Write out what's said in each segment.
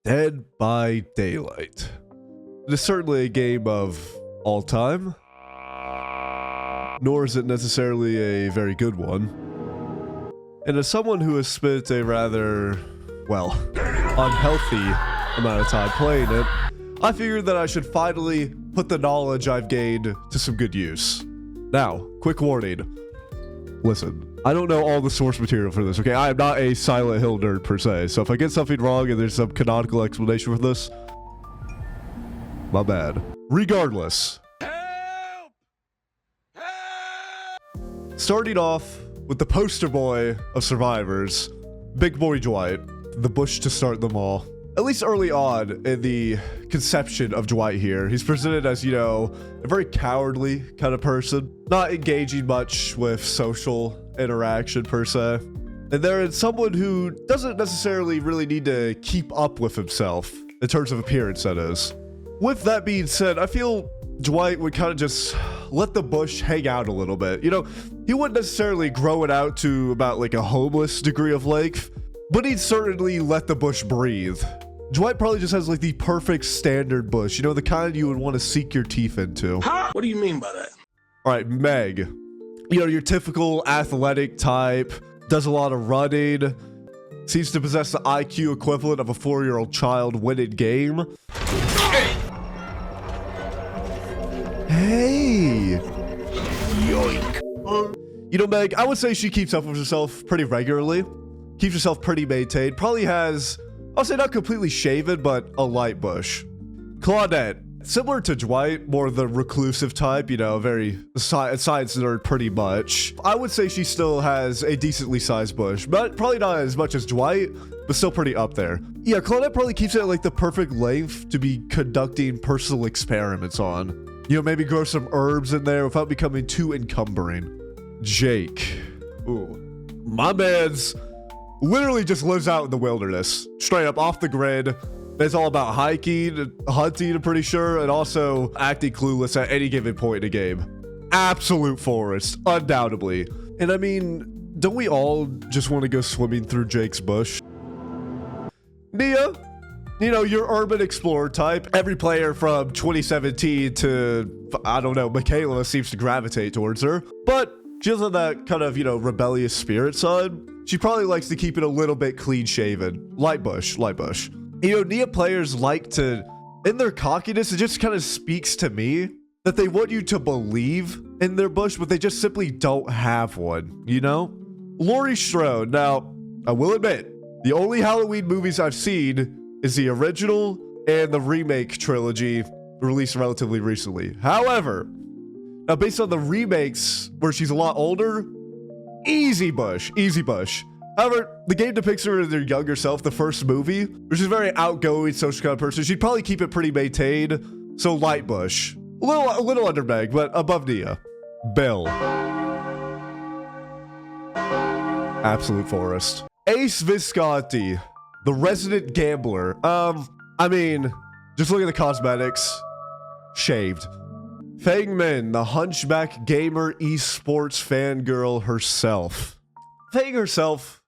Dead by Daylight. It is certainly a game of all time, nor is it necessarily a very good one. And as someone who has spent a rather, well, unhealthy amount of time playing it, I figured that I should finally put the knowledge I've gained to some good use. Now, quick warning. Listen, I don't know all the source material for this, okay? I am not a Silent Hill nerd per se, so if I get something wrong and there's some canonical explanation for this, my bad. Regardless. Help! Help! Starting off with the poster boy of survivors, Big Boy Dwight, the bush to start them all. At least early on in the conception of Dwight here, he's presented as, you know, a very cowardly kind of person, not engaging much with social interaction per se. And there is someone who doesn't necessarily really need to keep up with himself in terms of appearance, that is. With that being said, I feel Dwight would kind of just let the bush hang out a little bit. You know, he wouldn't necessarily grow it out to about like a homeless degree of length, but he'd certainly let the bush breathe. Dwight probably just has like the perfect standard bush, you know, the kind you would want to sink your teeth into. Huh? What do you mean by that? All right, Meg, you know, your typical athletic type, does a lot of running, seems to possess the IQ equivalent of a 4-year-old child winning game. Hey! Yoink. You know, Meg, I would say she keeps up with herself pretty regularly, keeps herself pretty maintained, probably has, I'll say not completely shaven, but a light bush. Claudette, similar to Dwight, more the reclusive type, you know, very science nerd pretty much. I would say she still has a decently sized bush, but probably not as much as Dwight, but still pretty up there. Yeah, Claudette probably keeps it at like the perfect length to be conducting personal experiments on. You know, maybe grow some herbs in there without becoming too encumbering. Jake. Ooh. My man's literally just lives out in the wilderness, straight up off the grid. It's all about hiking, hunting, I'm pretty sure, and also acting clueless at any given point in a game. Absolute forest, undoubtedly. And I mean, don't we all just want to go swimming through Jake's bush? Nia, you know, your urban explorer type. Every player from 2017 to, I don't know, Michaela seems to gravitate towards her. But she doesn't have that kind of, you know, rebellious spirit side. She probably likes to keep it a little bit clean shaven. Light bush, light bush. You know, Nia players like to, in their cockiness, it just kind of speaks to me that they want you to believe in their bush, but they just simply don't have one, you know? Laurie Strode. Now, I will admit, the only Halloween movies I've seen is the original and the remake trilogy released relatively recently. However, now based on the remakes where she's a lot older, easy bush, easy bush. However, the game depicts her as her younger self, the first movie, which is a very outgoing, social kind of person. She'd probably keep it pretty maintained, so light bush. A little under Meg, but above Nia. Bill. Absolute forest. Ace Visconti, the resident gambler. I mean, just look at the cosmetics. Shaved. Feng Min, the hunchback gamer esports fangirl herself. Feng herself,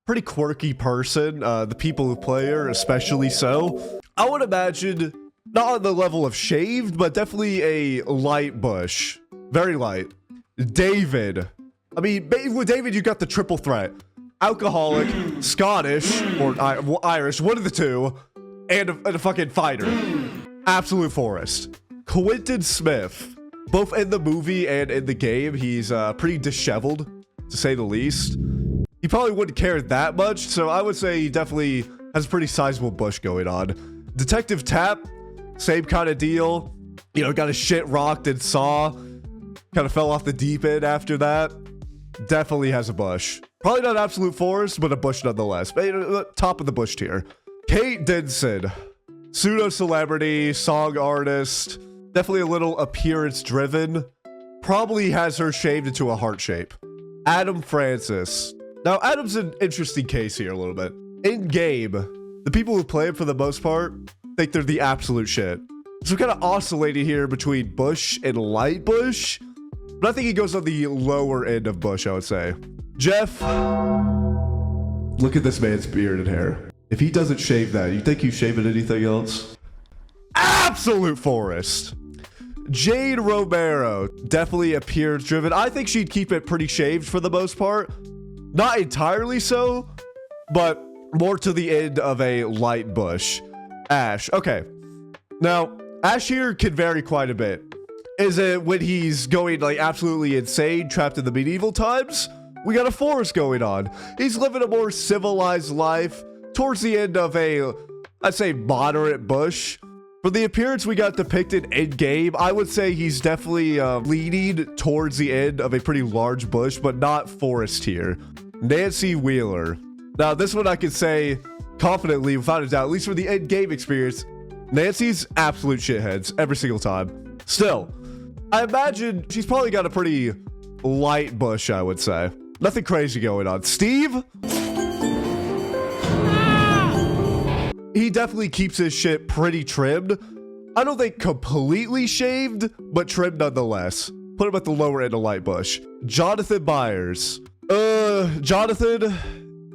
pretty quirky person. The people who play her, especially so. I would imagine, not on the level of shaved, but definitely a light bush. Very light. David. I mean, with David, you got the triple threat. Alcoholic, Scottish, or Irish, one of the two, and a fucking fighter. Absolute forest. Quentin Smith, both in the movie and in the game, he's pretty disheveled, to say the least. He probably wouldn't care that much, so I would say he definitely has a pretty sizable bush going on. Detective Tap, same kind of deal. You know, got his shit rocked and saw. Kind of fell off the deep end after that. Definitely has a bush. Probably not absolute forest, but a bush nonetheless. Top of the bush tier. Kate Denson, pseudo-celebrity, song artist. Definitely a little appearance-driven. Probably has her shaved into a heart shape. Adam Francis. Now, Adam's an interesting case here a little bit. In-game, the people who play him for the most part think they're the absolute shit. So we're kind of oscillating here between bush and light bush. But I think he goes on the lower end of bush, I would say. Jeff. Look at this man's beard and hair. If he doesn't shave that, you think he's shaving anything else? Absolute forest. Jade Romero definitely appears driven. I think she'd keep it pretty shaved for the most part. Not entirely so, but more to the end of a light bush. Ash. Okay. Now, Ash here can vary quite a bit. Is it when he's going like absolutely insane, trapped in the medieval times? We got a forest going on. He's living a more civilized life towards the end of a, I'd say, moderate bush. For the appearance we got depicted in game, I would say he's definitely leaning towards the end of a pretty large bush, but not forest here. Nancy Wheeler. Now, this one I can say confidently, without a doubt, at least for the end game experience, Nancy's absolute shitheads every single time. Still, I imagine she's probably got a pretty light bush, I would say. Nothing crazy going on. Steve? He definitely keeps his shit pretty trimmed. I don't think completely shaved, but trimmed nonetheless. Put him at the lower end of light bush. Jonathan Myers. Jonathan.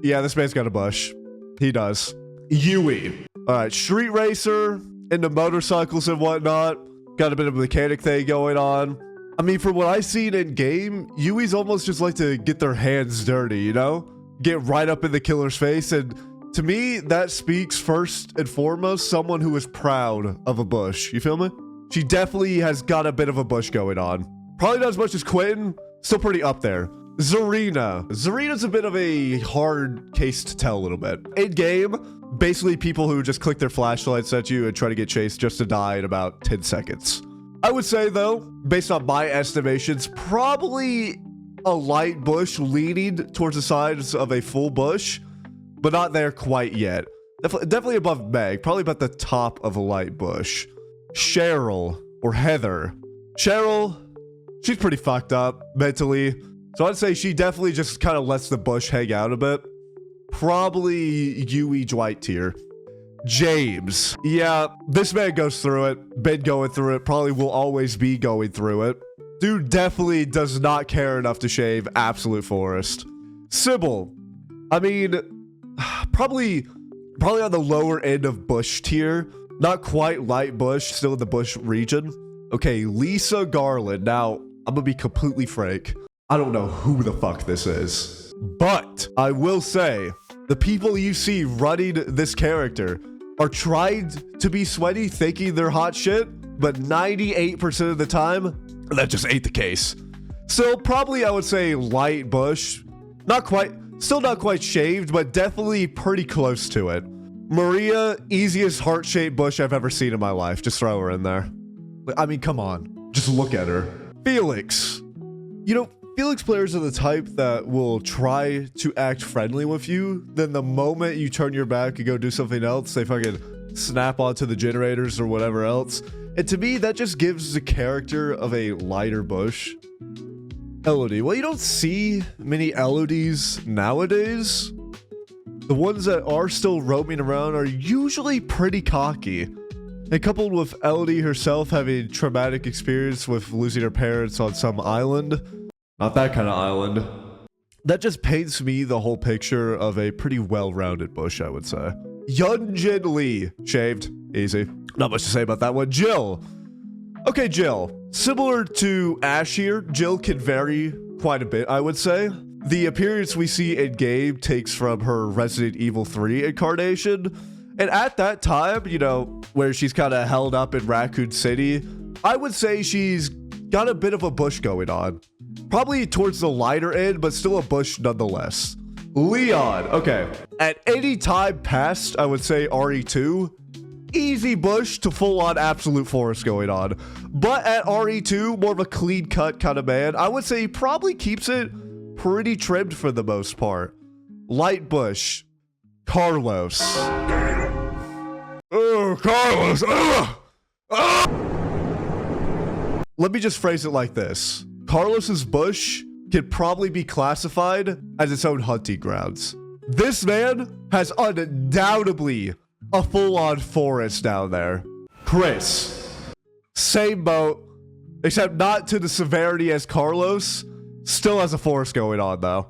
Yeah, this man's got a bush. He does. Yui. All right, street racer, into motorcycles and whatnot. Got a bit of a mechanic thing going on. I mean, from what I've seen in game, Yuis almost just like to get their hands dirty, you know? Get right up in the killer's face. And to me, that speaks first and foremost someone who is proud of a bush. You feel me? She definitely has got a bit of a bush going on. Probably not as much as Quentin. Still pretty up there. Zarina. Zarina's a bit of a hard case to tell a little bit. In game, basically people who just click their flashlights at you and try to get chased just to die in about 10 seconds. I would say though, based on my estimations, probably a light bush leaning towards the sides of a full bush, but not there quite yet. Definitely above Meg, probably about the top of a light bush. Cheryl or Heather. Cheryl, she's pretty fucked up mentally. So I'd say she definitely just kind of lets the bush hang out a bit. Probably Yui Dwight tier. James. Yeah, this man goes through it. Been going through it. Probably will always be going through it. Dude definitely does not care enough to shave absolute forest. Sybil. I mean, probably on the lower end of bush tier. Not quite light bush, still in the bush region. Okay, Lisa Garland. Now, I'm gonna be completely frank. I don't know who the fuck this is. But I will say, the people you see running this character are trying to be sweaty, thinking they're hot shit, but 98% of the time, that just ain't the case. So probably I would say light bush. Not quite, still not quite shaved, but definitely pretty close to it. Maria, easiest heart-shaped bush I've ever seen in my life. Just throw her in there. I mean, come on. Just look at her. Felix. You know, Felix players are the type that will try to act friendly with you. Then the moment you turn your back and go do something else, they fucking snap onto the generators or whatever else. And to me, that just gives the character of a lighter bush. Elodie. Well, you don't see many Elodies nowadays. The ones that are still roaming around are usually pretty cocky. And coupled with Elodie herself having traumatic experience with losing her parents on some island. Not that kind of island. That just paints me the whole picture of a pretty well-rounded bush, I would say. Yunjin Lee. Shaved. Easy. Not much to say about that one. Jill. Okay, Jill. Similar to Ash here, Jill can vary quite a bit, I would say. The appearance we see in game takes from her Resident Evil 3 incarnation. And at that time, you know, where she's kind of held up in Raccoon City, I would say she's got a bit of a bush going on. Probably towards the lighter end, but still a bush nonetheless. Leon. Okay. At any time past, I would say RE2, easy bush to full-on absolute forest going on. But at RE2, more of a clean-cut kind of man. I would say he probably keeps it pretty trimmed for the most part. Light bush. Carlos. Oh, Carlos. Ugh. Ugh. Let me just phrase it like this. Carlos's bush could probably be classified as its own hunting grounds. This man has undoubtedly a full-on forest down there. Chris. Same boat, except not to the severity as Carlos. Still has a forest going on, though.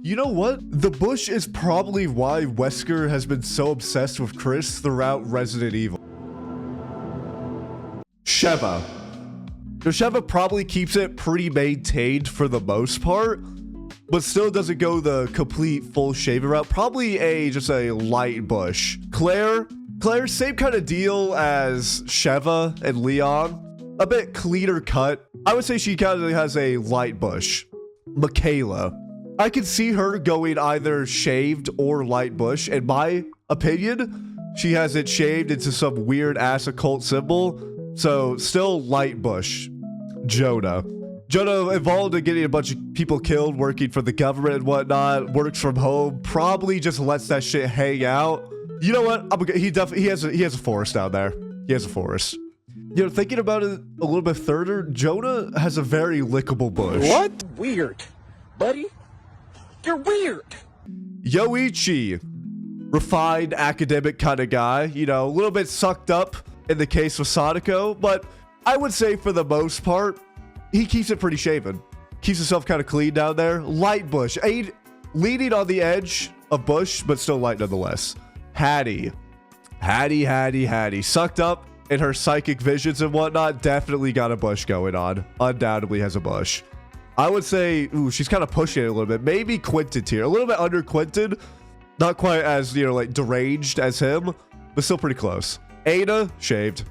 You know what? The bush is probably why Wesker has been so obsessed with Chris throughout Resident Evil. 𝓶𝓃𝒹𝓃. 𝓶𝓃𝒹𝓃 probably keeps it pretty maintained for the most part, but still doesn't go the complete full shaving route. Probably just a light bush. Claire, same kind of deal as 𝓶𝓃 and Leon. A bit cleaner cut. I would say she kind of has a light bush. 𝓇𝒶𝓃𝒹𝓃. I could see her going either shaved or light bush. In my opinion, she has it shaved into some weird ass occult symbol. So still light bush. Jonah involved in getting a bunch of people killed, working for the government and whatnot, works from home, probably just lets that shit hang out. You know what? He has a forest down there. He has a forest. You know, thinking about it a little bit further, Jonah has a very lickable bush. What? Weird, buddy. You're weird. Yoichi, refined academic kind of guy, you know, a little bit sucked up in the case with Sadako, but I would say for the most part, he keeps it pretty shaven. Keeps himself kind of clean down there. Light bush. Leaning on the edge of bush, but still light nonetheless. Hattie. Sucked up in her psychic visions and whatnot. Definitely got a bush going on. Undoubtedly has a bush. I would say, ooh, she's kind of pushing it a little bit. Maybe Quentin tier. A little bit under Quentin. Not quite as, you know, like deranged as him, but still pretty close. Ada, shaved.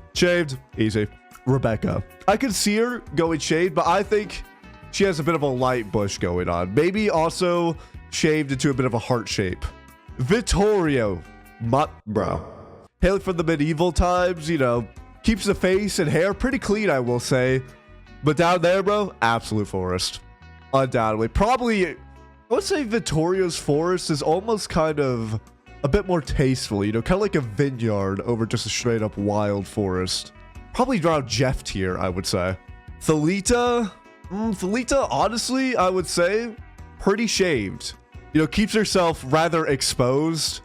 Easy. Rebecca. I could see her going shaved, but I think she has a bit of a light bush going on. Maybe also shaved into a bit of a heart shape. Vittorio. Bro. Hailing from the medieval times, you know, keeps the face and hair pretty clean, I will say. But down there, bro, absolute forest. Undoubtedly. Probably, I would say Vittorio's forest is almost kind of a bit more tasteful, you know, kind of like a vineyard over just a straight up wild forest. Probably around Jeff tier, I would say. 𝓇𝒶𝓃𝒹𝓃, honestly, I would say pretty shaved. You know, keeps herself rather exposed,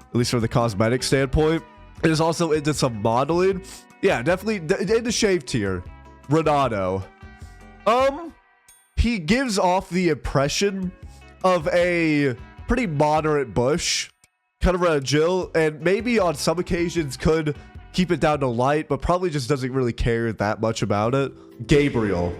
at least from the cosmetic standpoint. It is also into some modeling. Yeah, definitely in the shave tier. Renato. He gives off the impression of a pretty moderate bush, kind of around Jill, and maybe on some occasions could keep it down to light, but probably just doesn't really care that much about it. Gabriel.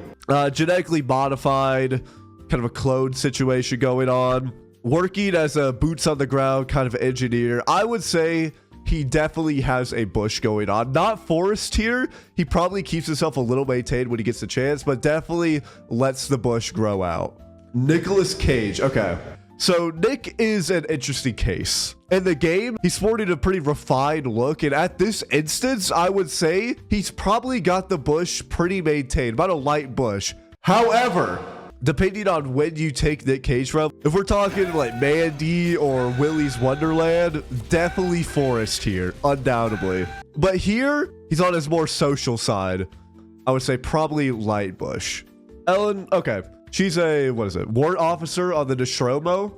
Genetically modified, kind of a clone situation going on. Working as a boots on the ground kind of engineer. I would say he definitely has a bush going on. Not forest here. He probably keeps himself a little maintained when he gets the chance, but definitely lets the bush grow out. Nicolas Cage. Okay. So Nick is an interesting case. In the game, he's sporting a pretty refined look, and at this instance, I would say he's probably got the bush pretty maintained, about a light bush. However, depending on when you take Nick Cage from, if we're talking like Mandy or Willy's Wonderland, definitely forest here, undoubtedly. But here, he's on his more social side. I would say probably light bush. Ellen, okay. She's a, what is it, warrant officer on the Nostromo.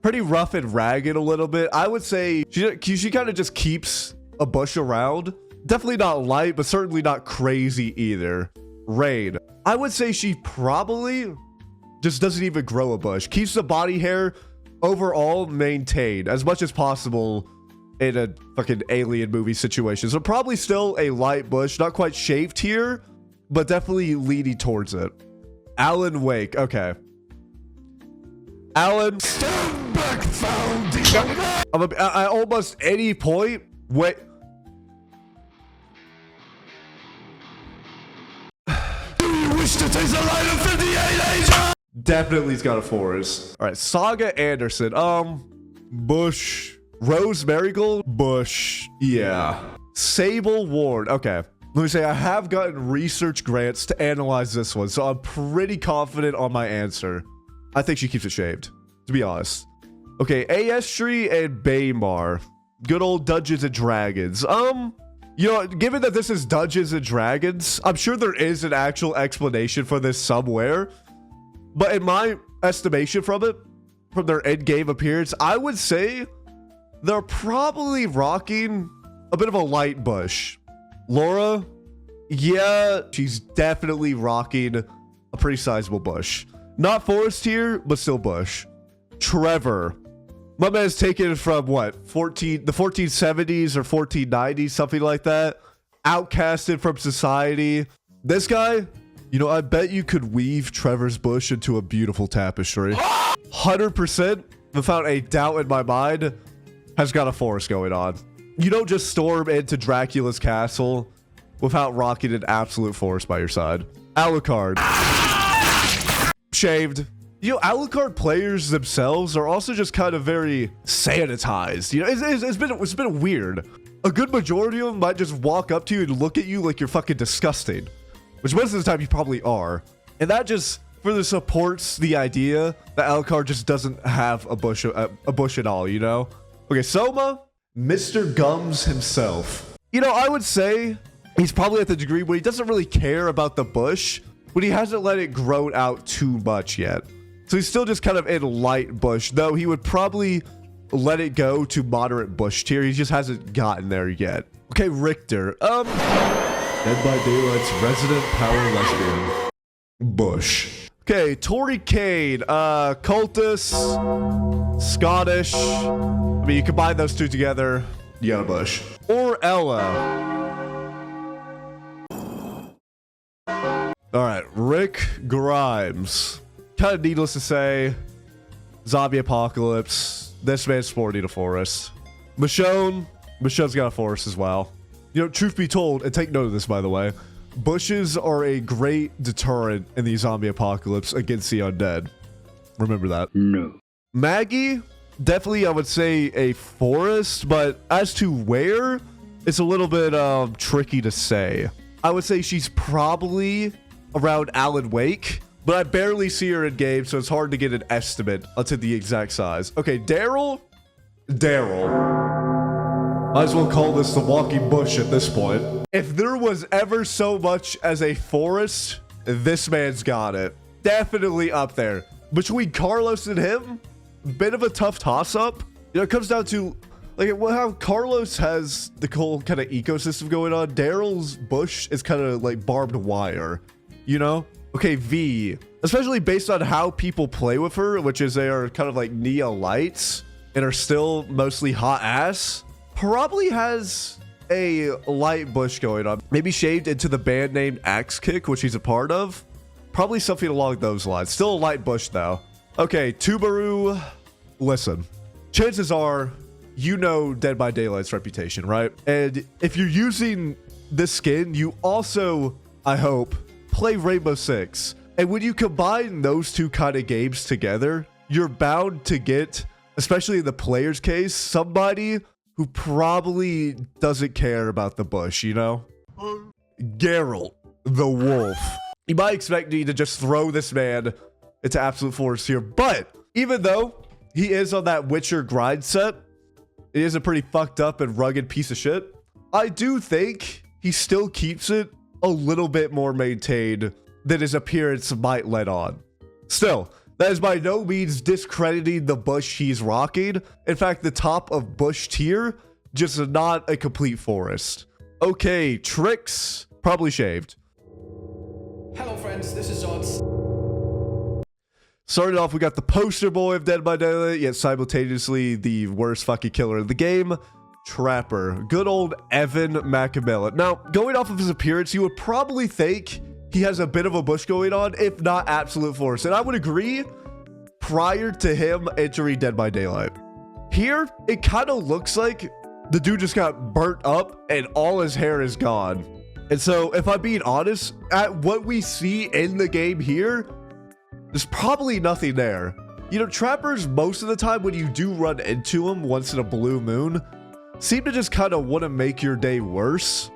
Pretty rough and ragged a little bit. I would say she kind of just keeps a bush around. Definitely not light, but certainly not crazy either. Rain. I would say she probably just doesn't even grow a bush. Keeps the body hair overall maintained as much as possible in a fucking alien movie situation. So probably still a light bush, not quite shaved here, but definitely leaning towards it. Alan Wake. Okay. Alan. Stand back, foundation. At almost any point. Wait. Do you wish to taste the light of 58 Asia? Definitely he's got a forest. All right. Saga Anderson. Bush. Rose Marigold. Bush. Yeah. Sable Ward. Okay. Let me say, I have gotten research grants to analyze this one, so I'm pretty confident on my answer. I think she keeps it shaved, to be honest. Okay, Astri and Baymar. Good old Dungeons and Dragons. You know, given that this is Dungeons and Dragons, I'm sure there is an actual explanation for this somewhere. But in my estimation from their end-game appearance, I would say they're probably rocking a bit of a light bush. Laura, yeah, she's definitely rocking a pretty sizable bush. Not forest here, but still bush. Trevor. My man's taken from what? The 1470s or 1490s, something like that. Outcasted from society. This guy, you know, I bet you could weave Trevor's bush into a beautiful tapestry. 100%, without a doubt in my mind, has got a forest going on. You don't just storm into Dracula's castle without rocking an absolute forest by your side. Alucard. Shaved. You know, Alucard players themselves are also just kind of very sanitized. You know, it's been weird. A good majority of them might just walk up to you and look at you like you're fucking disgusting, which most of the time you probably are. And that just further supports the idea that Alucard just doesn't have a bush at all, you know? Okay, Soma, Mr. Gums himself. You know, I would say he's probably at the degree where he doesn't really care about the bush, but he hasn't let it grow out too much yet. So he's still just kind of in light bush, though he would probably let it go to moderate bush tier. He just hasn't gotten there yet. Okay, Richter. Dead by Daylight's resident power lesbian. Bush. Okay, 𝓇𝒶𝓃𝒹𝓃, cultist, Scottish. I mean, you combine those two together, you got a bush. Or Ella. All right, Rick Grimes. Kind of needless to say, zombie apocalypse. This man's sporting a forest. Michonne's got a forest as well. You know, truth be told, and take note of this, by the way, bushes are a great deterrent in the zombie apocalypse against the undead. Remember that. No. Maggie, definitely I would say a forest, but as to where, it's a little bit tricky to say. I would say she's probably around Alan Wake, but I barely see her in game, so it's hard to get an estimate onto the exact size. Okay, Daryl. Might as well call this the walking bush at this point. If there was ever so much as a forest, this man's got it. Definitely up there. Between Carlos and him, bit of a tough toss-up. You know, it comes down to like how Carlos has the whole kind of ecosystem going on. Daryl's bush is kind of like barbed wire, you know? Okay, V, especially based on how people play with her, which is they are kind of like neo-lights and are still mostly hot ass, probably has a light bush going on. Maybe shaved into the band named Axe Kick, which he's a part of. Probably something along those lines. Still a light bush though. Okay, 𝓇𝒶𝓃𝒹𝓃, listen. Chances are, you know Dead by Daylight's reputation, right? And if you're using this skin, you also, I hope, play Rainbow Six. And when you combine those two kind of games together, you're bound to get, especially in the player's case, somebody who probably doesn't care about the bush, you know? Geralt, the wolf. You might expect me to just throw this man into absolute force here, but even though he is on that Witcher grind set, he is a pretty fucked up and rugged piece of shit, I do think he still keeps it a little bit more maintained than his appearance might let on. Still, that is by no means discrediting the bush he's rocking. In fact, the top of bush tier, just not a complete forest. Okay, Tricks, probably shaved. Hello friends, this is Odds. Starting off, we got the poster boy of Dead by Daylight, yet simultaneously the worst fucking killer in the game, Trapper. Good old Evan Macamilla. Now, going off of his appearance, you would probably think he has a bit of a bush going on, if not absolute force. And I would agree prior to him entering Dead by Daylight. Here, it kind of looks like the dude just got burnt up and all his hair is gone. And so, if I'm being honest, at what we see in the game here, there's probably nothing there. You know, trappers, most of the time when you do run into them once in a blue moon, seem to just kind of want to make your day worse.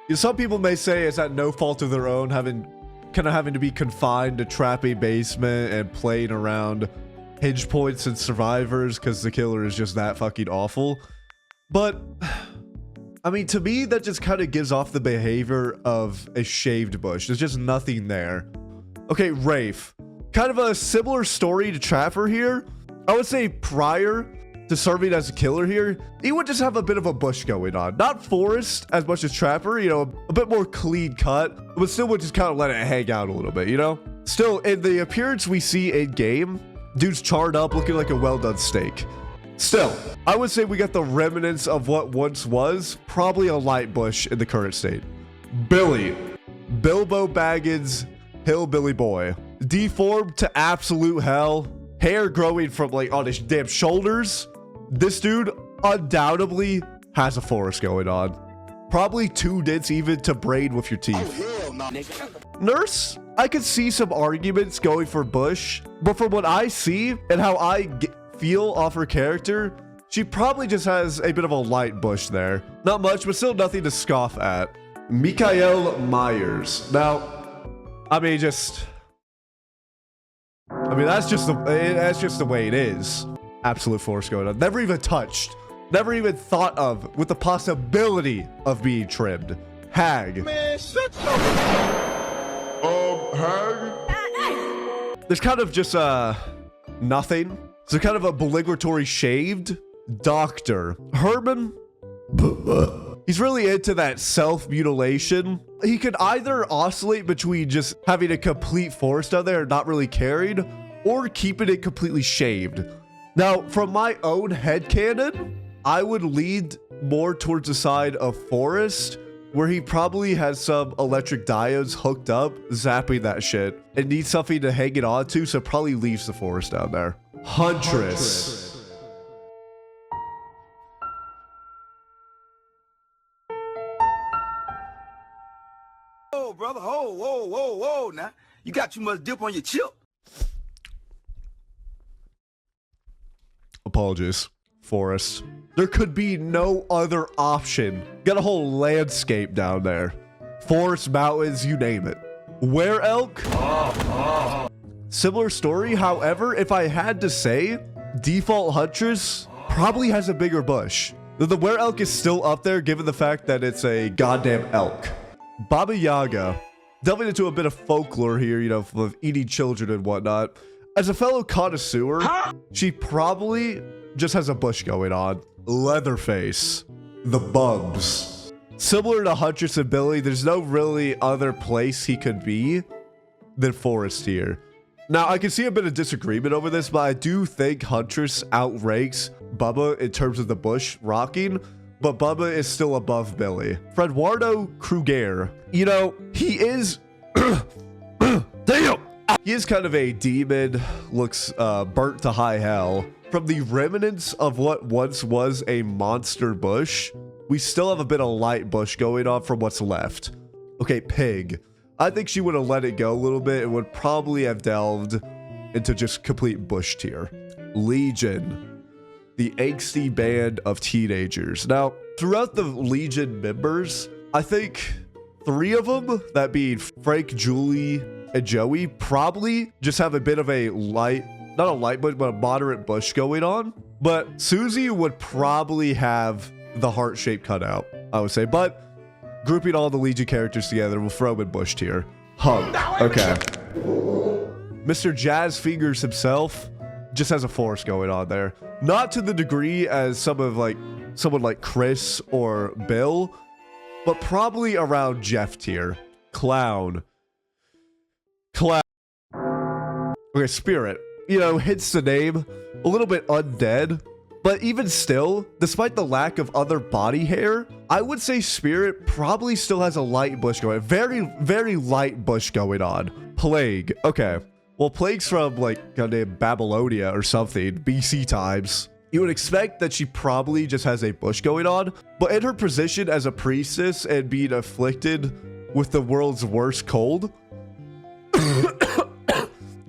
You know, some people may say it's at no fault of their own, having to be confined to trapping basement and playing around hinge points and survivors because the killer is just that fucking awful. But I mean, to me, that just kind of gives off the behavior of a shaved bush. There's just nothing there. Okay, Rafe. Kind of a similar story to Trapper here. I would say prior to serving as a killer here, he would just have a bit of a bush going on. Not forest as much as Trapper, you know, a bit more clean cut, but still would just kind of let it hang out a little bit, you know? Still, in the appearance we see in game, Dude's charred up, looking like a well-done steak. Still, I would say we got the remnants of what once was probably a light bush in the current state. Billy. Bilbo Baggins, hillbilly boy. Deformed to absolute hell. Hair growing from like on his damn shoulders. This dude undoubtedly has a forest going on. Probably 2 dits even to braid with your teeth. Oh, hell no, nigga. Nurse, I could see some arguments going for Bush, but from what I see and how I feel off her character, she probably just has a bit of a light Bush there. Not much, but still nothing to scoff at. Mikael Myers. Now, I mean, that's just the way it is. Absolute force going on. Never even touched. Never even thought of with the possibility of being trimmed. Hag. Man, shut your... Hag? There's kind of just, nothing. So kind of a obligatory shaved doctor. Herman? He's really into that self-mutilation. He could either oscillate between just having a complete forest out there and not really carried, or keeping it completely shaved. Now, from my own headcanon, I would lead more towards the side of forest, where he probably has some electric diodes hooked up, zapping that shit, and needs something to hang it onto, so probably leaves the forest down there. Huntress. Oh, brother, whoa, now. You got too much dip on your chip. Apologies. Forest. There could be no other option. Got a whole landscape down there. Forest, mountains, you name it. Were elk? Similar story. However, if I had to say, default Huntress probably has a bigger bush. The were elk is still up there given the fact that it's a goddamn elk. Baba Yaga. Delving into a bit of folklore here, you know, of eating children and whatnot. As a fellow connoisseur, she probably just has a bush going on. Leatherface. The Bubs. Similar to Huntress and Billy, there's no really other place he could be than forest here. Now, I can see a bit of disagreement over this, but I do think Huntress outranks Bubba in terms of the bush rocking, but Bubba is still above Billy. 𝓇𝒶𝓃𝒹𝓃. You know, he is... Damn! He is kind of a demon, looks burnt to high hell. From the remnants of what once was a monster bush, we still have a bit of light bush going on from what's left. Okay, Pig. I think she would have let it go a little bit and would probably have delved into just complete bush tier. Legion. The angsty band of teenagers. Now, throughout the Legion members, I think 3 of them, that being Frank, Julie, and Joey, probably just have a bit of a light, not a light bush, but a moderate bush going on. But Susie would probably have the heart-shaped cutout, I would say. But grouping all the Legion characters together, we'll throw them in bush tier. Hunk. Okay. Mr. Jazz Fingers himself just has a force going on there. Not to the degree as someone like Chris or Bill, but probably around Jeff tier. Clown. Okay, Spirit. You know, hits the name. A little bit undead. But even still, despite the lack of other body hair, I would say Spirit probably still has a light bush going on. Very, very light bush going on. Plague. Okay. Well, Plague's from, like, goddamn Babylonia or something. BC times. You would expect that she probably just has a bush going on. But in her position as a priestess and being afflicted with the world's worst cold,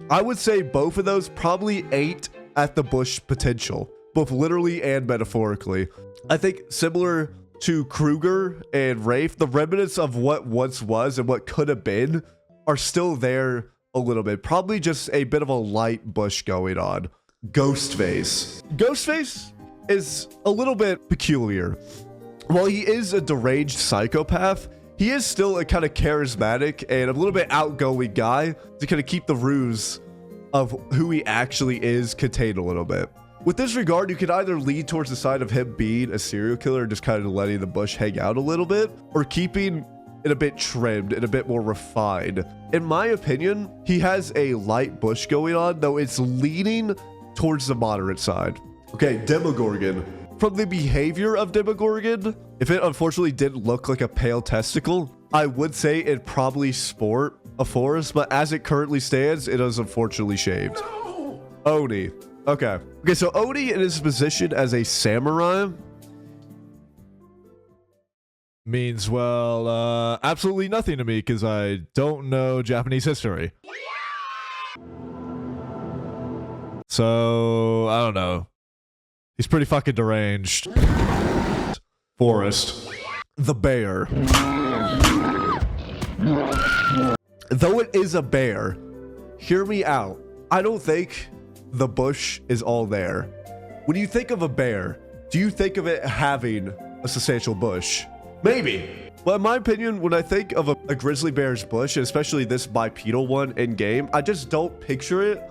I would say both of those probably ain't at the bush potential, both literally and metaphorically. I think similar to Kruger and Rafe, the remnants of what once was and what could have been are still there a little bit. Probably just a bit of a light bush going on. Ghostface. Ghostface is a little bit peculiar. While he is a deranged psychopath, he is still a kind of charismatic and a little bit outgoing guy to kind of keep the ruse of who he actually is contained a little bit. With this regard, you could either lean towards the side of him being a serial killer and just kind of letting the bush hang out a little bit, or keeping and a bit trimmed and a bit more refined. In my opinion, he has a light bush going on, though it's leaning towards the moderate side. Okay, Demogorgon. From the behavior of Demogorgon, if it unfortunately didn't look like a pale testicle, I would say it'd probably sport a forest, but as it currently stands, it is unfortunately shaved. No. Oni. Okay. Okay, so Oni in his position as a samurai means, well, absolutely nothing to me because I don't know Japanese history. So, I don't know. He's pretty fucking deranged. Forest. The bear. Though it is a bear, hear me out. I don't think the bush is all there. When you think of a bear, do you think of it having a substantial bush? Maybe. Well, in my opinion, when I think of a grizzly bear's bush, and especially this bipedal one in game, I just don't picture it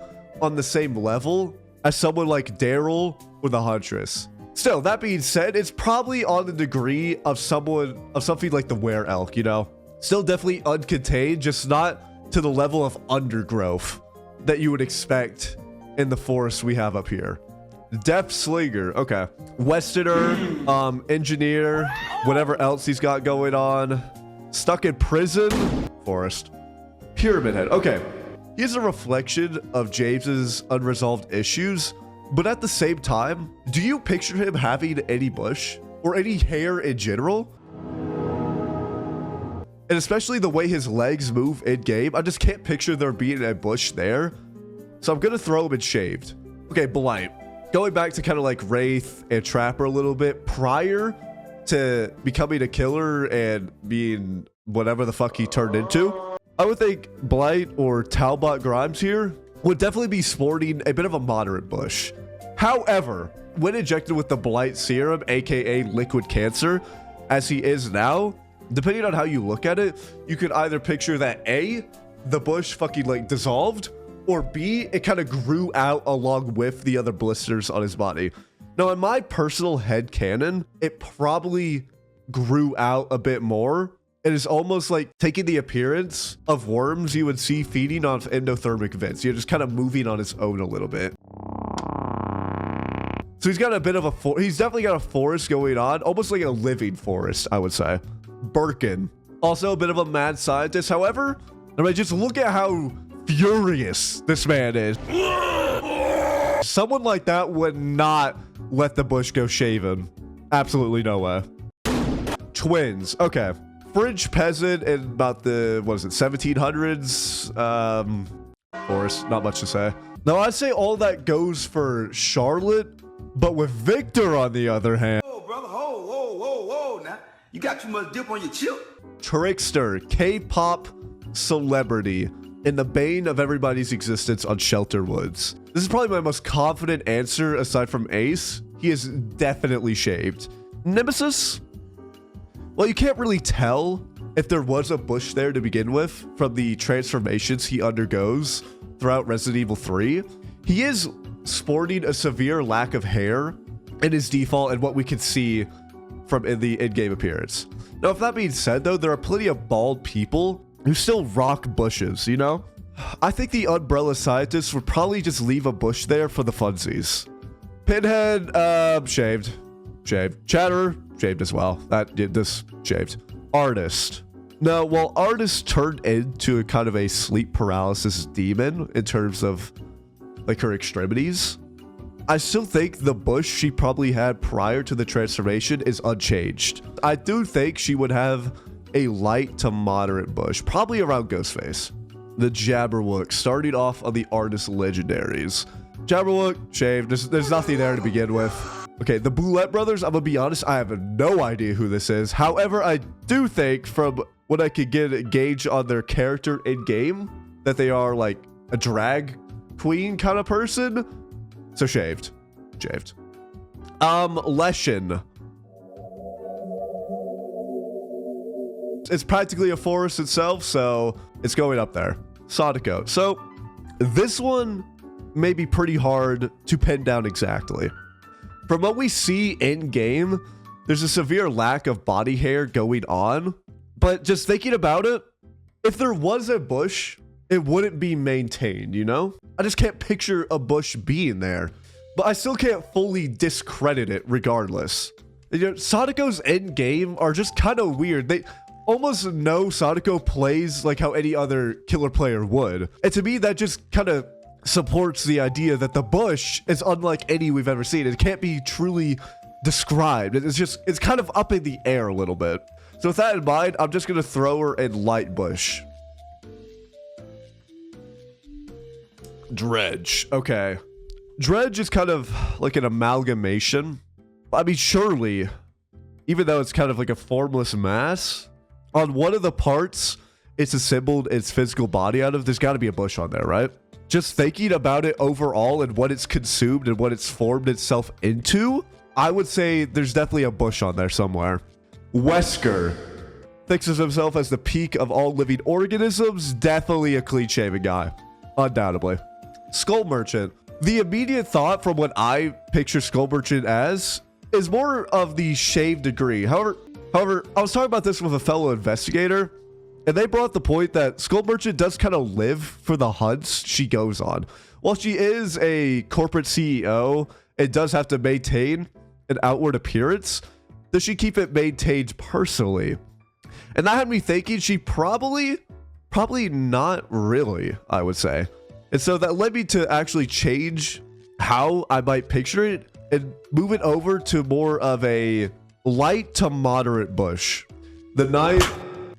on the same level as someone like Daryl or the Huntress. Still, that being said, it's probably on the degree of something like the were elk, you know? Still definitely uncontained, just not to the level of undergrowth that you would expect in the forest we have up here. Deaf Slinger, okay. Westerner, engineer, whatever else he's got going on. Stuck in prison, forest. Pyramid Head, okay. He's a reflection of James's unresolved issues, but at the same time, do you picture him having any bush or any hair in general? And especially the way his legs move in game, I just can't picture there being a bush there. So I'm gonna throw him in shaved. Okay, Blight. Going back to kind of like Wraith and Trapper a little bit, prior to becoming a killer and being whatever the fuck he turned into, I would think Blight or 𝓇𝒶𝓃𝒹𝓃 here would definitely be sporting a bit of a moderate bush. However, when injected with the Blight serum, aka liquid cancer, as he is now, depending on how you look at it, you could either picture that A, the bush fucking like dissolved, or B, it kind of grew out along with the other blisters on his body. Now, in my personal headcanon, it probably grew out a bit more. It is almost like taking the appearance of worms you would see feeding on endothermic vents. You're just kind of moving on its own a little bit. So he's got a bit of a he's definitely got a forest going on, almost like a living forest, I would say. Birkin, also a bit of a mad scientist. However, I mean, just look at how furious this man is. Someone like that would not let the bush go shaven. Absolutely no way. Twins, okay. Fringe peasant in about the, what is it, 1700s? Forest, not much to say. Now, I'd say all that goes for Charlotte, but with Victor, on the other hand. Whoa, brother, whoa, now. You got too much dip on your chip. Trickster, K-pop celebrity, in the bane of everybody's existence on Shelter Woods. This is probably my most confident answer aside from Ace. He is definitely shaved. Nemesis? Well, you can't really tell if there was a bush there to begin with from the transformations he undergoes throughout Resident Evil 3. He is sporting a severe lack of hair in his default and what we can see from in the in-game appearance. Now, if that being said, though, there are plenty of bald people who still rock bushes, you know? I think the Umbrella Scientists would probably just leave a bush there for the funsies. Pinhead, shaved. Shaved. Chatterer, shaved as well. This shaved. Artist. Now, while Artist turned into a kind of a sleep paralysis demon in terms of like her extremities, I still think the bush she probably had prior to the transformation is unchanged. I do think she would have a light to moderate bush, probably around Ghostface. The Jabberwock, starting off on the Artist legendaries. Jabberwock, shaved. There's nothing there to begin with. Okay, the Boulette brothers, I'm gonna be honest, I have no idea who this is. However, I do think from what I could get a gauge on their character in game that they are like a drag queen kind of person. So shaved. Shaved. Leshen. It's practically a forest itself, so it's going up there. Sadako. So this one may be pretty hard to pin down exactly. From what we see in game, there's a severe lack of body hair going on, But just thinking about it, if there was a bush, it wouldn't be maintained, you know? I just can't picture a bush being there. But I still can't fully discredit it regardless. You know, Sadako's end game are just kind of weird. They almost know Sadako plays like how any other killer player would. And to me, that just kind of supports the idea that the bush is unlike any we've ever seen. It can't be truly described. It's kind of up in the air a little bit. So with that in mind, I'm just going to throw her in light bush. Dredge. Okay. Dredge is kind of like an amalgamation. I mean, surely, even though it's kind of like a formless mass, on one of the parts it's assembled its physical body out of, there's got to be a bush on there, right? Just thinking about it overall and what it's consumed and what it's formed itself into, I would say there's definitely a bush on there somewhere. Wesker thinks of himself as the peak of all living organisms. Definitely a clean-shaven guy. Undoubtedly. Skull Merchant. The immediate thought from what I picture Skull Merchant as is more of the shave degree. However, I was talking about this with a fellow investigator, and they brought the point that Skull Merchant does kind of live for the hunts she goes on. While she is a corporate CEO, it does have to maintain an outward appearance. Does she keep it maintained personally? And that had me thinking she probably not really, I would say. And so that led me to actually change how I might picture it and move it over to more of a light to moderate bush. The knight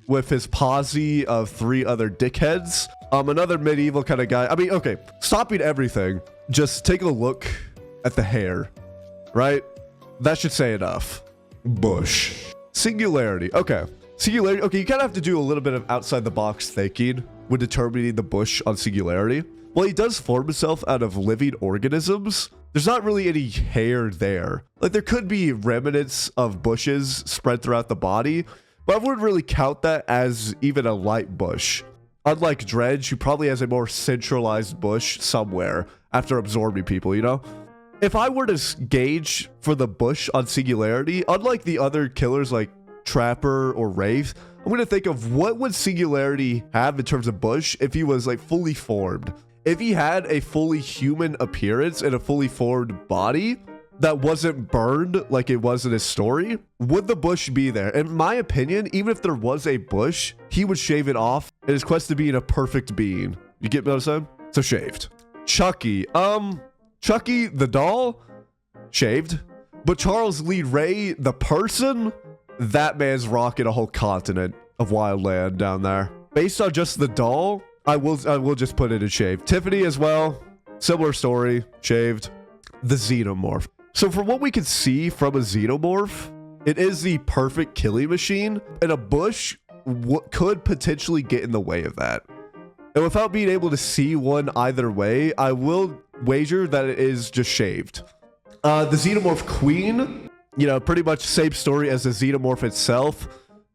with his posse of 3 other dickheads. Another medieval kind of guy. I mean, okay, stopping everything, just take a look at the hair, right? That should say enough. Bush. Singularity. Okay. Singularity. Okay, you kind of have to do a little bit of outside the box thinking when determining the bush on singularity. While he does form himself out of living organisms, there's not really any hair there. Like, there could be remnants of bushes spread throughout the body, but I wouldn't really count that as even a light bush. Unlike Dredge, who probably has a more centralized bush somewhere after absorbing people, you know? If I were to gauge for the bush on singularity, unlike the other killers like Trapper or Wraith, I'm going to think of what would singularity have in terms of bush if he was like fully formed. If he had a fully human appearance and a fully formed body that wasn't burned like it was in his story, would the bush be there? In my opinion, even if there was a bush, he would shave it off in his quest to being a perfect being. You get what I'm saying? So shaved. Chucky. Chucky the doll, shaved. But Charles Lee Ray, the person, that man's rocking a whole continent of wildland down there. Based on just the doll, I will just put it in shaved. Tiffany as well, similar story, shaved. The xenomorph. So from what we can see from a xenomorph, it is the perfect killing machine, and a bush could potentially get in the way of that. And without being able to see one either way, I will wager that it is just shaved. The xenomorph queen, you know, pretty much same story as the xenomorph itself,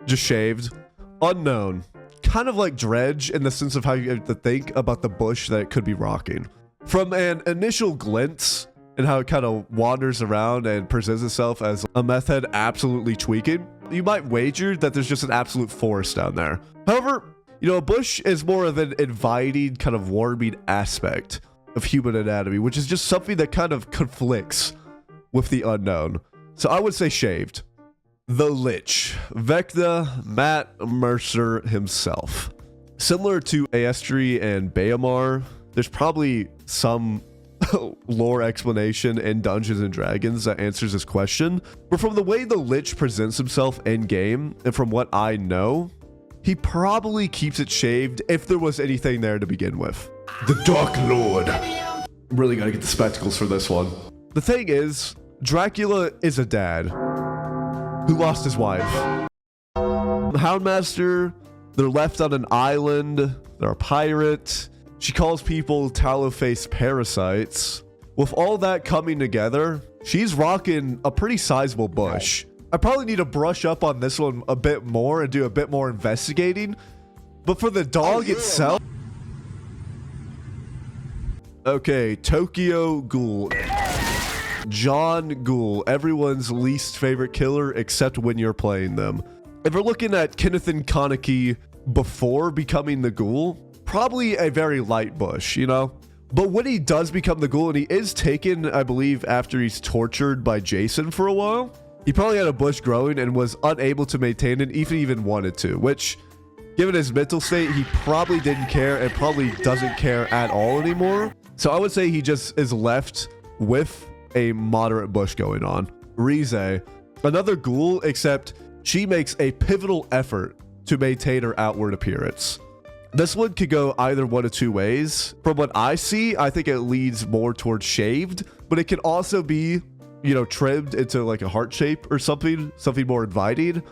just shaved. Unknown. Kind of like Dredge in the sense of how you have to think about the bush that it could be rocking. From an initial glance and how it kind of wanders around and presents itself as a meth head absolutely tweaking, you might wager that there's just an absolute forest down there. However, you know, a bush is more of an inviting, kind of warming aspect of human anatomy, which is just something that kind of conflicts with the unknown. So I would say shaved. The Lich. 𝓃𝒃, Matt Mercer himself. Similar to Aestri and Bayamar, there's probably some lore explanation in Dungeons and Dragons that answers this question. But from the way the Lich presents himself in game, and from what I know, he probably keeps it shaved if there was anything there to begin with. The Dark Lord. I'm really gotta get the spectacles for this one. The thing is, Dracula is a dad who lost his wife. Houndmaster, they're left on an island. They're a pirate. She calls people tallow-faced parasites. With all that coming together, she's rocking a pretty sizable bush. I probably need to brush up on this one a bit more and do a bit more investigating. But for the dog itself... Okay, Tokyo Ghoul. John Ghoul, everyone's least favorite killer except when you're playing them. if we're looking at 𝓇𝒶𝓃𝒹𝓃 before becoming the ghoul, probably a very light bush, you know? But when he does become the ghoul, and he is taken, I believe, after he's tortured by Jason for a while, he probably had a bush growing and was unable to maintain it if he even wanted to, which, given his mental state, he probably didn't care and probably doesn't care at all anymore. So I would say he just is left with a moderate bush going on. 𝓇𝒶𝓃𝒹𝓃, another ghoul, except she makes a pivotal effort to maintain her outward appearance. This one could go either one of two ways. From what I see, I think it leads more towards shaved, but it can also be, you know, trimmed into like a heart shape or something more inviting.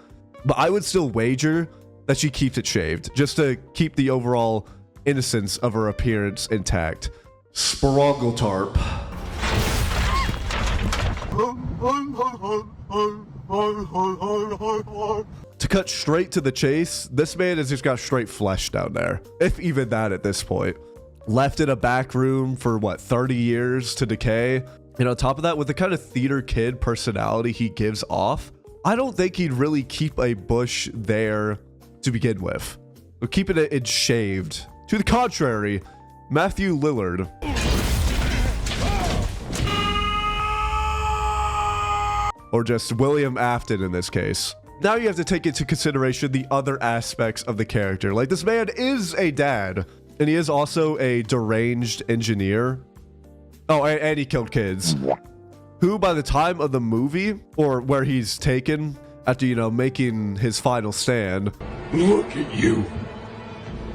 But I would still wager that she keeps it shaved, just to keep the overall innocence of her appearance intact. 𝓶𝓃𝒹𝓃𝒹𝓃. To cut straight to the chase, this man has just got straight flesh down there, if even that at this point. Left in a back room for what, 30 years to decay. And on top of that, with the kind of theater kid personality he gives off, I don't think he'd really keep a bush there to begin with. We're keeping it shaved. To the contrary, Matthew Lillard. Or just William Afton in this case. Now you have to take into consideration the other aspects of the character. Like, this man is a dad, and he is also a deranged engineer. Oh, and he killed kids. Who, by the time of the movie, or where he's taken after, you know, making his final stand. Look at you.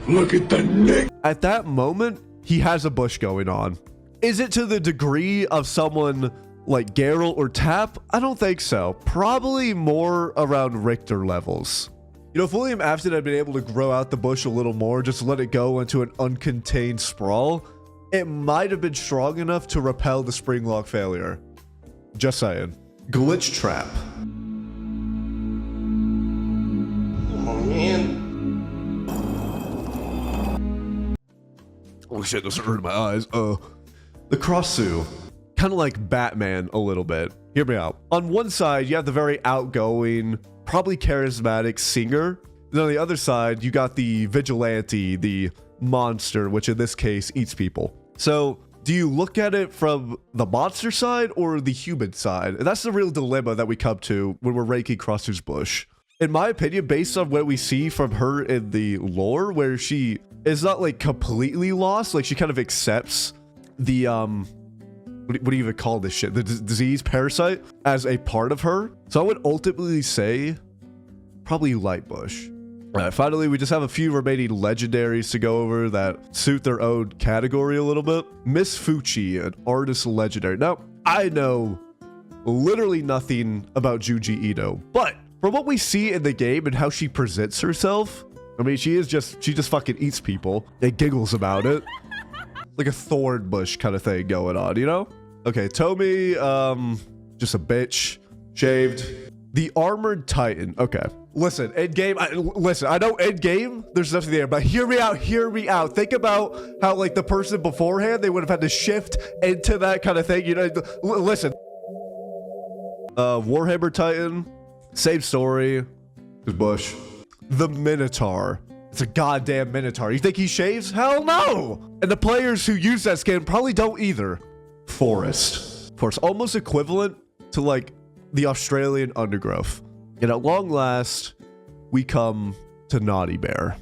Look at the neck. At that moment, he has a bush going on. Is it to the degree of someone like Geralt or Tap? I don't think so. Probably more around Richter levels. You know, if William Afton had been able to grow out the bush a little more, just let it go into an uncontained sprawl, it might have been strong enough to repel the spring lock failure. Just saying. Glitch trap. Oh, man. Oh shit, this hurt my eyes. The 𝓇𝒶𝓃𝒹𝓃. Kind of like Batman a little bit. Hear me out. On one side, you have the very outgoing, probably charismatic singer. And on the other side, you got the vigilante, the monster, which in this case eats people. So do you look at it from the monster side or the human side? And that's the real dilemma that we come to when we're ranking 𝓇𝒶𝓃𝒹𝓃's bush. In my opinion, based on what we see from her in the lore, where she is not like completely lost, like she kind of accepts the what do you even call this shit? The disease parasite as a part of her. So I would ultimately say probably light bush. All right, finally, we just have a few remaining legendaries to go over that suit their own category a little bit. Miss Fuchi, an artist legendary. Now, I know literally nothing about Junji Ito, but from what we see in the game and how she presents herself, I mean, she just fucking eats people and giggles about it. Like a thorn bush kind of thing going on, you know? Okay, Tomi, just a bitch, shaved. The Armored Titan. Okay, listen, end game. I know end game, there's nothing there, but hear me out. Think about how, like, the person beforehand, they would have had to shift into that kind of thing, you know? Listen. Warhammer Titan, same story, just bush. The Minotaur. It's a goddamn Minotaur. You think he shaves? Hell no! And the players who use that skin probably don't either. Forest. Forest, almost equivalent to, like, the Australian undergrowth. And at long last, we come to Naughty Bear.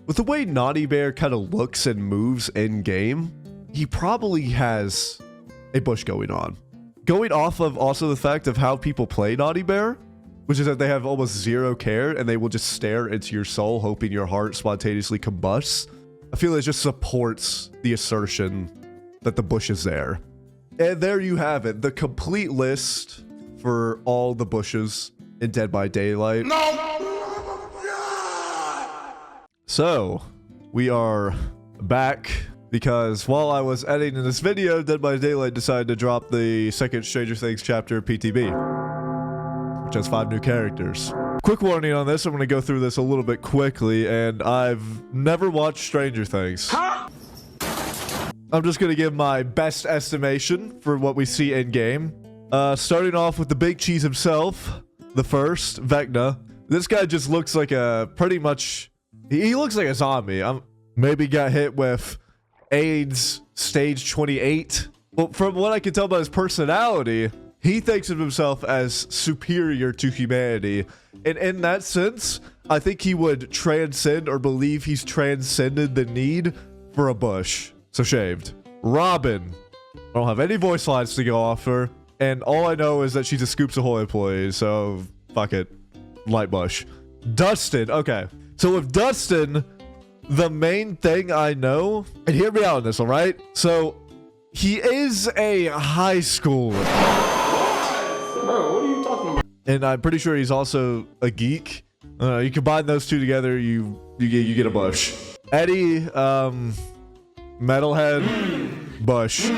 With the way Naughty Bear kind of looks and moves in-game, he probably has a bush going on. Going off of also the fact of how people play Naughty Bear, which is that they have almost zero care and they will just stare into your soul, hoping your heart spontaneously combusts. I feel it just supports the assertion that the bush is there. And there you have it, the complete list for all the bushes in Dead by Daylight. No! So, we are back because while I was editing this video, Dead by Daylight decided to drop the second Stranger Things chapter PTB, which has 5 new characters. Quick warning on this, I'm going to go through this a little bit quickly, and I've never watched Stranger Things. I'm just going to give my best estimation for what we see in game. Starting off with the big cheese himself, the first, Vecna. This guy just looks like a pretty much... He looks like a zombie. Maybe got hit with AIDS stage 28. Well, from what I can tell by his personality, he thinks of himself as superior to humanity. And in that sense, I think he would transcend or believe he's transcended the need for a bush. So shaved. Robin. I don't have any voice lines to go off her. And all I know is that she's a Scoops Ahoy employee. So fuck it. Light bush. Dustin. Okay. So with Dustin, the main thing I know, and hear me out on this, all right? So he is a high schooler. Bro, what are you talking about? And I'm pretty sure he's also a geek. You combine those two together, you get a bush. Eddie, metalhead, bush.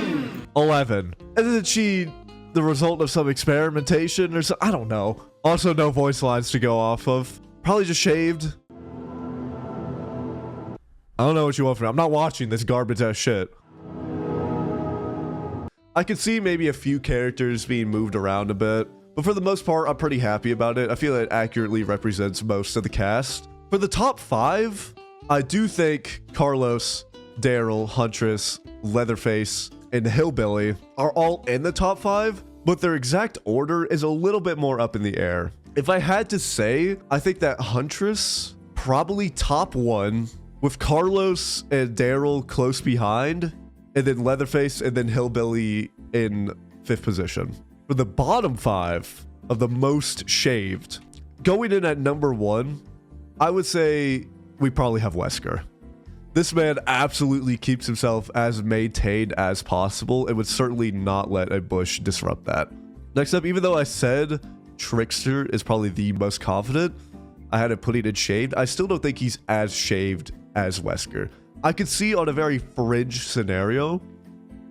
11. Isn't she the result of some experimentation or something? I don't know. Also, no voice lines to go off of. Probably just shaved. I don't know what you want from me. I'm not watching this garbage ass shit. I could see maybe a few characters being moved around a bit, but for the most part, I'm pretty happy about it. I feel it accurately represents most of the cast. For the top 5, I do think Carlos, Daryl, Huntress, Leatherface, and Hillbilly are all in the top 5, but their exact order is a little bit more up in the air. If I had to say, I think that Huntress probably top 1, with Carlos and Daryl close behind, and then Leatherface and then Hillbilly in 5th position. For the bottom 5 of the most shaved, going in at number 1, I would say we probably have Wesker. This man absolutely keeps himself as maintained as possible and would certainly not let a bush disrupt that. Next up, even though I said Trickster is probably the most confident, I had him putting in shaved, I still don't think he's as shaved as Wesker. I could see on a very fringe scenario,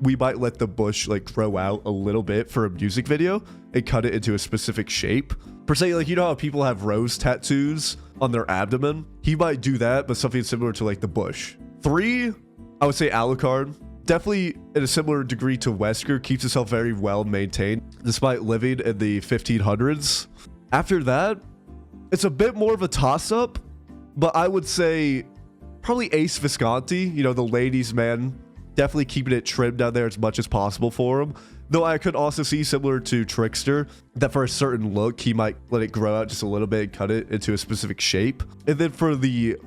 we might let the bush like grow out a little bit for a music video and cut it into a specific shape. Per se, like, you know how people have rose tattoos on their abdomen? He might do that, but something similar to like the bush. 3, I would say Alucard. Definitely in a similar degree to Wesker, keeps himself very well maintained despite living in the 1500s. After that, it's a bit more of a toss-up, but I would say probably Ace Visconti, you know, the ladies' man, definitely keeping it trimmed down there as much as possible for him. Though I could also see, similar to Trickster, that for a certain look, he might let it grow out just a little bit and cut it into a specific shape. And then for the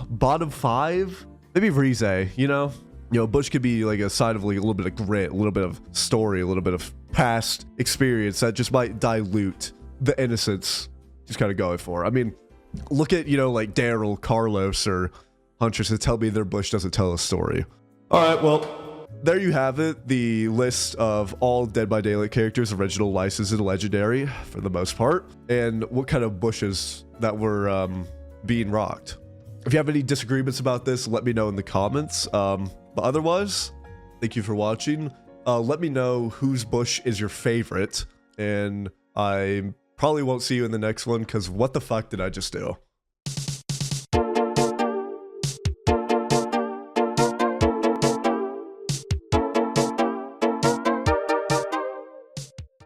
bottom 5, maybe Rize, you know? Bush could be like a sign of like a little bit of grit, a little bit of story, a little bit of past experience that just might dilute the innocence he's kind of going for. I mean, look at, like Daryl, Carlos, or Huntress and tell me their bush doesn't tell a story. All right, well, there you have it. The list of all Dead by Daylight characters, original, licensed, and legendary for the most part, and what kind of bushes that were being rocked. If you have any disagreements about this, let me know in the comments. But otherwise, thank you for watching. Let me know whose bush is your favorite, and I probably won't see you in the next one because what the fuck did I just do?